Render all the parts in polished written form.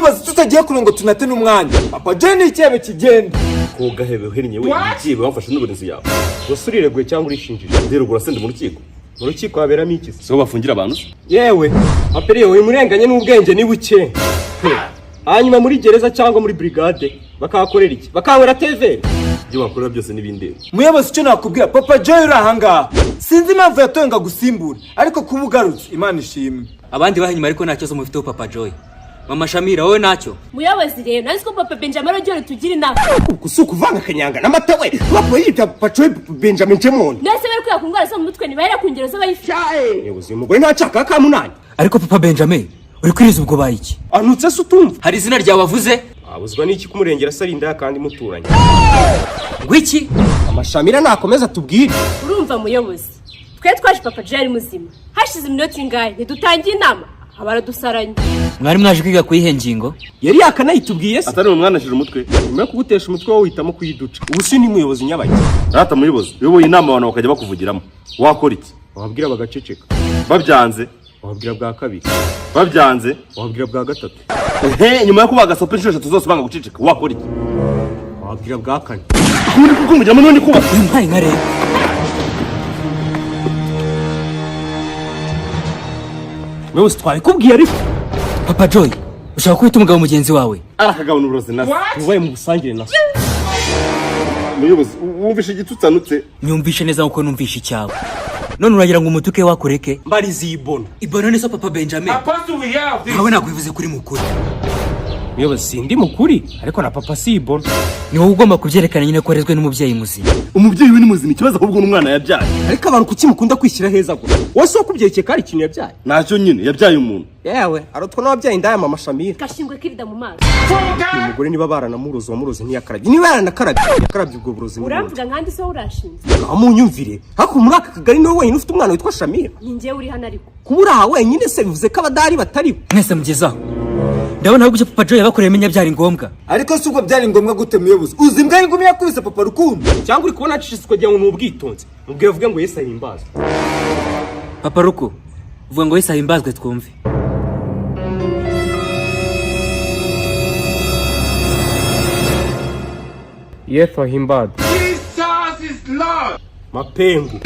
muyobozi tutagiye kure ngo tunate n'umwanya papa Joy ni icyebe kigenda koga hebe uhennye we igibe wafashe n'uburinzi yawe wasurire gwe cyangwa urishinjije rero urasende mu rukiko haberamo iki so bafungira abantu yewe aperiye we murenganye n'ubwenge ni buke hanyuma muri gereza cyangwa muri brigade bakakorera iki bakawera TV ibyo bakorera byose n'ibindi muyobozi cyo nakubwira papa Joy uri ahanga sinzi impamvu yatonga gusimbura ariko kubugarutse Imana ishimwe abandi bahanyuma ariko ntacyo zo mufiteho papa Joy mama Shamira wowe ntacyo muyobozi rero nazi ko papa Benjamin rogero tugira inama kusuka uvanga kanyanga n'amata we wapo yita papa Joy Benjamin Chemon nese bari kuya kungwara zo mu mutwe ni bahera kungero z'abayifyaye muyobozi umugore ntacaka ka munani ariko papa Benjamin uri kwiriza ubwo bayiki anutse se utumva hari izina ryawe wavuze abuzwa n'iki kumurengera sarinda kandi muturanye ngwiki amashamira nakomeza tubwire urumva muyobozi twe twaje papa Joy ari muzima hashize iminota ingahe ntidutangiye inama abaradusaranye mwari mwaje kwiga kuyihengingo yari yakanayitubwiye se atari umwana ashije umutwe nyuma kugutesha umutwe wowe uhitamo kuyiduca ubu si ni muyobozi nyabaki rata muyobozi uyoboye inama abantu bakajya bakuvugiramo wakora iki wabwira bagaceceka babyanze wabwira bwa kabiri babyanze wabwira bwa gatatu nyuma yo kubaga sope inshuro 3 zose banga guceceka wakora iki wabwira bwa kane kundi kukumujyamo none kuba mpaye nkare wewe twabikubwiye ariko papa Joy ushaka kwita umugabo mugenzi wawe arakagabana uburozi nase ubaye mu busangire nase muyobozi wumvishe igitutsanutse nyumvishe neza uko numvishe icyawe none uragira ngo umutuke wakureke mbarizi ibona niso papa Benjamin nawe nakwivuze kuri mukuri muyobozi sindi mukuri ariko na papa si ibona ni wowe ugomba kubyerekana nyine ko arezwe n'umubyeyi muzima umubyeyi we ni muzima ikibazo ahubwo n'umwana yabyaye ariko abantu kuki mukunda kwishyira heza gusa wose wo kubyekeka kari ikintu yabyaye ntacyo nyine yabyaye umuntu yewe arotwa n'ababyaye indaya mama Shamira kashingwe kirida mu maso umugore niba baranamuroza wamuroze ntiyakarabye niba yaranakarabye yakarabye ubwo burozi uramvuga nkandi so urashinze amunyumvire hako muri aka kagari no wenyine ufite umwana witwa Shamira ni njye uri hano ariko kubura aha wenyine se bivuze ko abadari batariho mwese mugezaho ndabona ahubwo papa Joy yabakoreye menya byari ngombwa ariko si ubwo byari ngombwa gute muyobozi uzi imbwa y'ingumi yakubise papa Rukundo cyangwa uri kubona acishije kugira ngo n'ubwitonze ubwo yavuga ngo Yesu ahimbazwe papa Ruko uvuga ngo Yesu ahimbazwe twumve Yesu ahimbazwe Jesus is Lord mapengu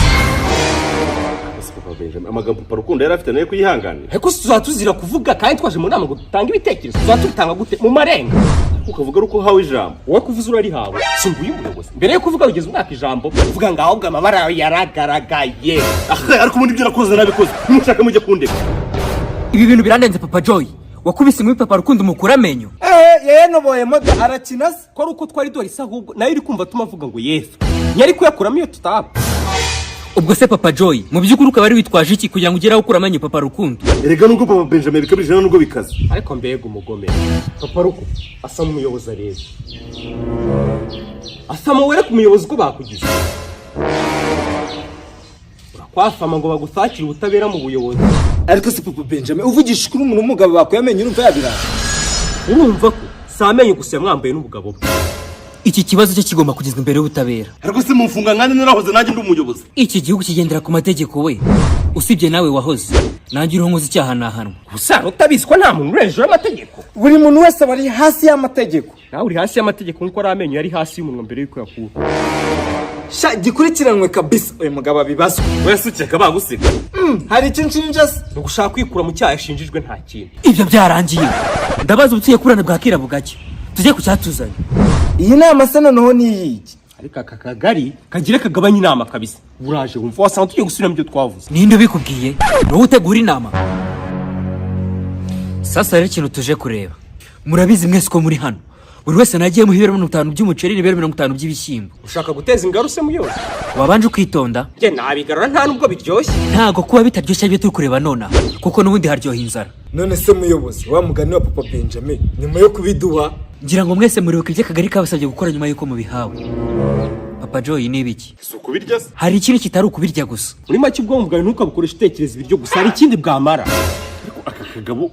amagambo papa Rukundo yari afite nayo kuyihanganira ariko tuzatuzira kuvuga kandi twaje mu nama ngo dutange ibitekerezo tuzatubitanga gute mu marenga ukavuga ruko hawe ijambo wowe kuvuza urari hawe singuye umuyobozi mbere yo kuvuga ugeze umwaka ijambo uvuga ngo ahubwo amabara yaragaragaye ariko ubundi ibyo nakoze nabikoze nimushaka mujye kundeka ibi bintu birandenze papa Joy wakubise mu papa Rukundo mukura amenyo noboye moda arakina se ko ruko twari dore isa ahubwo nayo iri kumva tumavuga ngo Yesu nyari kuyakuramo iyo tutaba ubwo se papa Joy mu by'ukuri ukaba ari witwaje iki kugira ngo ugeraho ukura amenyo papa Rukundo erega nubwo papa Benjamin bikabije nubwo bikaze ariko mbega umugome papa Ruko asa n'umuyobozi areze asa mu were ku muyobozi ko bakugize urakwafama ngo bagusakire ubutabera mu buyobozi ariko se papa Benjamin uvugisha kuri umuntu umugabo bakuyamenye urumva yabiranga urumva ko samenye gusa mwambaye n'ubugabo bwe iki kibazo cyo kigomba kugizwe imbere y'ubutabera ariko se mumfunga nkandi narahoze nanjye ndi umuyobozi iki gihugu kigendera ku mategeko we usibye nawe wahoze nanjye uriho nkoze icyaha nahanwa gusa utabizi ko nta muntu urenjeje amategeko buri muntu wese aba ari hasi y'amategeko nawe uri hasi y'amategeko nkuko ari amenyo yari hasi y'umunwa mbere y'uko yakura gikurikiranwe kabisa uyu mugabo abibazwa wese ukeka bagusiga hari icyo nshinja se ni ugushaka kwikura mu cyaha yashinjijwe nta kintu ibyo byarangiye ndabaza ubutuye kurana bwakira bugake tujye ku cyatuzanye iyi nama se noneho ni iyiki ariko aka kagari kagira kagabanya inama kabisa buraje wumva wasanga tugiye gusubira mu byo twavuze ninde ubikubwiye wowe utegura inama sasa rero ikintu tuje kureba murabizi mwese ko muri hano buri wese nagiye mu 50 by'umuceri n'ibiro 50 by'ibishyimbo ushaka guteza ingaruse muyobozi wabanje kwitonda je nabigarura nta nubwo biryoshye ntago kuba bitaryoshye byo turi kureba nona kuko nubundi haryoha inzara none se muyobozi wa mugani wa papa Benjamin nyuma yo kubiduha ngira ngo mwese muribuka ibyo kagari kabasabye gukora nyuma yuko mubihawe papa Joy ni ibiki kubirya hari ikintu kitari ukubirya gusa muri make ubwonko bwawe ntukabukoresha utekereza ibiryo gusa hari ikindi bwamara ariko aka kagabo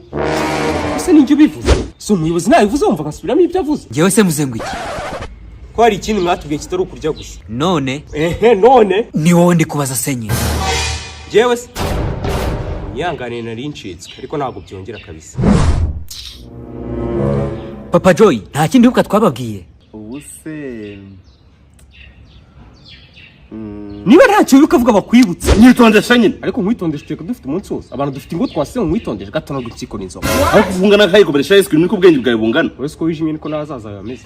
ese ninjye ubivuze si umuyobozi nabivuze wumva ngasubiramo ibyo avuze ngewe se muzengu iki ko hari ikindi mwatubwiye kitari ukurya gusa none none ni wowe ndi kubaza senye ngewe se nyihanganiye nari ncitswe ariko ntabwo byongera kabisa papa Joy nta kindi wibuka twababwiye. ubu se niba ntacyo wibuka vuga bakwibutse. nyitondesha nyine. ariko nkwitondesha twe dufite umunsi wose abantu dufite ingo twase nkwitondesha gato no gutsiko n'inzoka. aho kuvungana kayikomeresha Yesu niko ubwenge bwawe bungana. wese ko wijimye niko nazaza yameze.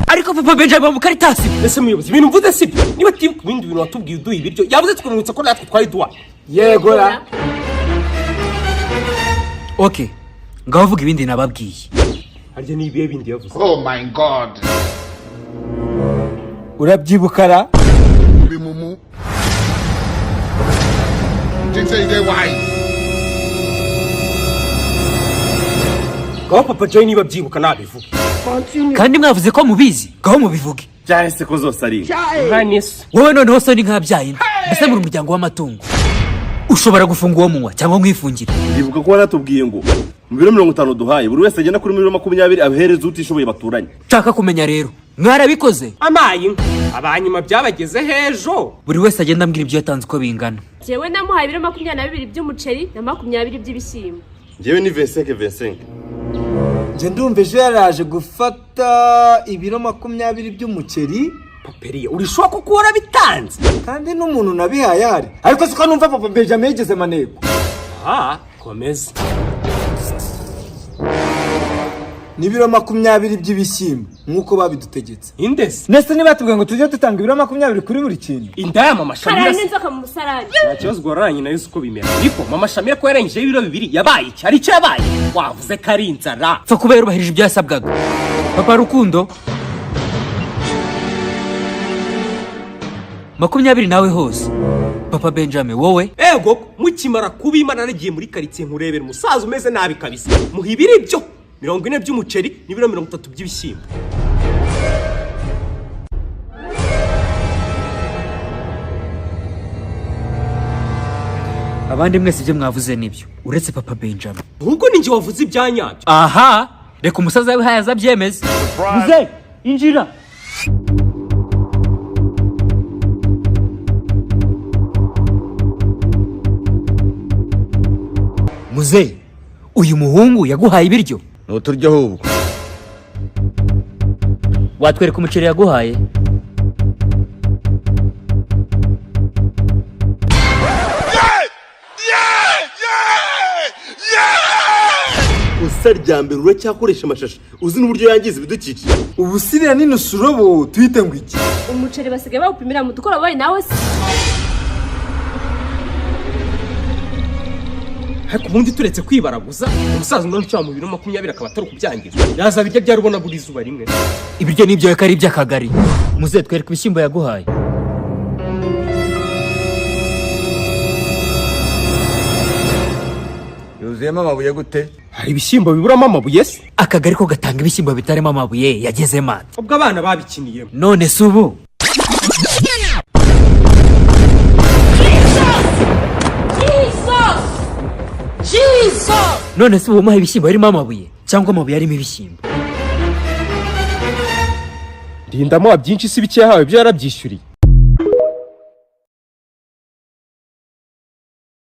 Ariko papa Benjamin mu karitasi. ese muyobozi ibintu mvuze sibyo. niba tibuka ibindi bintu watubwiye uduha ibiryo yavuze twumwitsa ko natwe twari duha. yego ra. Okay, ngaho vuga ibindi nababwiye. harya ni ibihe bindi yavuze. Oh my God. urabyibuka ra. Bimumu. Think say they wise. ngaho papa Joy niba byibuka nabivuga. Kandi mwavuze ko mubizi, ngaho mubivuge. cyahise ko zose ari inka. nka nesu. Wowe noneho so ni nk'abyaye. Mbese muri umuryango w'amatungo. Ushobora gufunga uwo munwa cyangwa mwifungire. ndibuka ko waratubwiye ngo mu biro 50 duhaye buri wese agenda kuri 20 abahereza utishoboye baturanye. Nshaka kumenya rero, mwarabikoze? amaye inka abanyuma byabageze hejo. Buri wese agenda ambwira ibyo yatanze uko bingana. Jewe namuhaye ibiro 22 by'umuceri na 20 by'ibishyimbo. njyewe ni 25. nje ndumva ejo yaraje gufata ibiro 20 by'umuceri. paperiya urishoka kuko warabitanze. kandi n'umuntu nabihaye hari. ariko siko numva papa Benjamin yigeze maneko. komeza. n'ibiro 20 by'ibishyimbo nk'uko babidutegetse. indese. nese niba tubwiye ngo tujye dutanga ibiro 20 kuri buri kintu. indaya mama Shamira. Karani n'inzoka mu musarani. nta kibazo goraranye nayo uko bimera. ariko mama Shamira ko yarengeje ibiro 2 yabaye iki? ari cyo yabaye? wavuze ko ari inzara. Pfa kuba yarubahirije ibyo yasabwaga. Papa Rukundo 20 nawe hose. Papa Benjamin wowe? ego mukimara kubima naragiye muri karitsiye nkurebera umusaza umeze nabi kabisa. muhibira ibyo 40 by'umuceri n'ibiro 30 by'ibishyimbo. Abandi mwese ibyo mwavuze nibyo uretse papa Benjamin. ahubwo ninjye wavuze ibyanyabyo. Aha, reka umusaza we hayaza byemeze. Muze, injira. Muze, uyu muhungu yaguhaye ibiryo? Nuturya ahubwo. Watwereka umuceri yaguhaye? usa rya mbere uracyakoresha amashashi uzi n'uburyo yangiza ibidukikije. ubusirira n'inusurobo twite ngo iki. Umuceri basigaye bawupimira mu dukoroboyi nawe se. ariko ubundi turetse kwibaraguza umusaza umwe ucyama mu biro 20 akaba atari kubyangiza. yaza birya byari ubona buri izuba rimwe. Ibiryo nibyo yakari iby'akagari. Muze twereka ibishyimbo yaguhaye. Yuzuyemo amabuye gute? hari ibishyimbo biburamo amabuye se. Akagari ko gatanga ibishyimbo bitarimo amabuye yageze mata. ubwo abana babikiniyemo. None se ubu none se ubu umuha ibishyimbo birimo amabuye cyangwa amabuye arimo ibishyimbo? Rindamo byinshi si bike yahawe ibyo yarabyishyuriye.